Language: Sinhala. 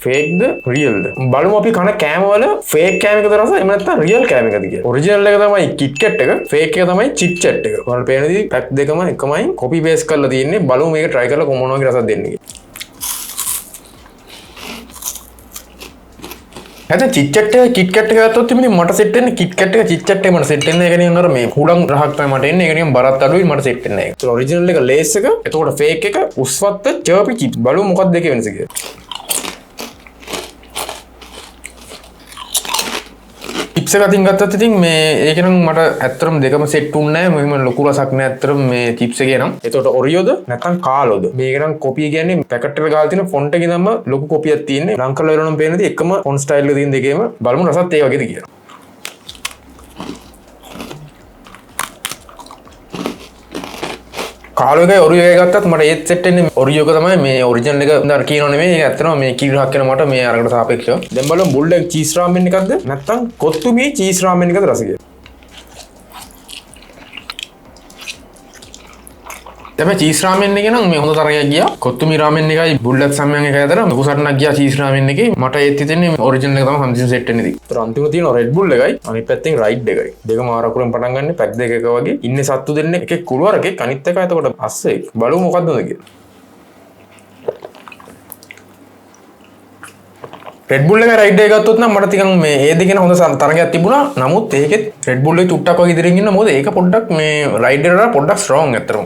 ෆේක්ද රියල්ද බලමු අපි කන කෑම වල ෆේක් කෑම එකද රස එහෙම නැත්නම් රියල් කෑම එකද කියලා. ඔරිජිනල් එක තමයි කිට්කැට් එක, ෆේක් එක තමයි චිට්චැට් එක. ඔයාලට පේනදී පැක් දෙකම එකමයි කොපි පේස්ට් කරලා තියෙන්නේ. බලමු මේක try කරලා කොහොම වගේ රසක් දෙන්නේ කියලා. ඇත චිට්චැට් එක කිට්කැට් එක ගත්තොත් ඉතින් මට සෙට් වෙන්නේ කිට්කැට් එක චිට්චැට් එක මට සෙට් වෙන්නේ. ඒක නිකන් අර මේ හුඩම් රහක් තමයි මට එන්නේ. ඒක නිකන් බරත් අඩුයි මට සෙට් වෙන්නේ නැහැ. ඒක ඔරිජිනල් එක ලේස් එක, එතකොට ෆේක් එක උස්වත්ත චර්පි චිප්. බලමු මොකක්ද දෙකේ වෙනස කියලා. චිප්ස් එක අතින් ගත්තත් ඉතින් මේ ඒක නම් මට ඇත්තටම දෙකම සෙට් වුන්නේ නැහැ. මොහිම ලොකු රසක් නැහැ ඇත්තටම මේ චිප්ස් එකේ නම්. එතකොට ඔරියෝද නැත්නම් කාලෝද? මේක නම් කොපි කියන්නේ පැකට් එකට ගාලා තියෙන ෆොන්ට් එකේ නම් ලොකු කොපියක් තියෙන්නේ. ලං කරලා වෙනවනම් පේනදී එකම ෆොන්ට් ස්ටයිල් එක තියෙන දෙකේම. බලමු රසත් ඒ වගේද කියලා. කාලෝ එකයි ඔරියෝ එකයි ගත්තත් මට ඒත් සෙට් වෙන්නේ ඔරියෝ එක තමයි. මේ ඔරිජිනල් එක උදාර කියනව නෙමෙයි. ඒක ඇත්තටම මේ කිරි රහක් වෙන මට මේ අරකට සාපේක්ෂව. දැන් බලමු බුල්ඩොග් චීස් රාමෙන් එකක්ද නැත්නම් කොත්තුමී චීස් රාමෙන් එකද රස කියලා. දැන් චීස් රාමෙන් එකේ නම් මේ හොඳ තරගයක් ගියා. කොත්තුමී රාමෙන් එකයි බුල්ඩොග් සම්යන් එකයි අතර ලොකු සටනක් ගියා චීස් රාමෙන් එකේ. මට ඒත් හිතෙන්නේ ඔරිජිනල් එක තමයි සම්පූර්ණ සෙට් වෙන්නේ. ඒතර අන්තිම තියෙන රෙඩ් බුල් එකයි අනිත් පැත්තෙන් රයිඩ් එකයි. දෙකම ආරකුරෙන් පටන් ගන්න පැක් දෙකක වගේ. ඉන්නේ සත්තු දෙන්නේ එකෙක් කුළුවරකෙක් අනිත් එක එතකොට අස්සේ. බලමු මොකද්ද කියලා. රෙඩ් බුල් එක රයිඩ් එක ගත්තොත් නම් මට ටිකක් මේ ඒ දෙකේන හොඳ තරගයක් තිබුණා. නමුත් ඒකෙත් රෙඩ් බුල් එක චුට්ටක් වගේ ඉදිරියෙන් ඉන්න මොකද ඒක පොඩ්ඩක් මේ රයිඩ් එකට පොඩ්ඩක් ස්ට්‍රෝං ඇත්තටම.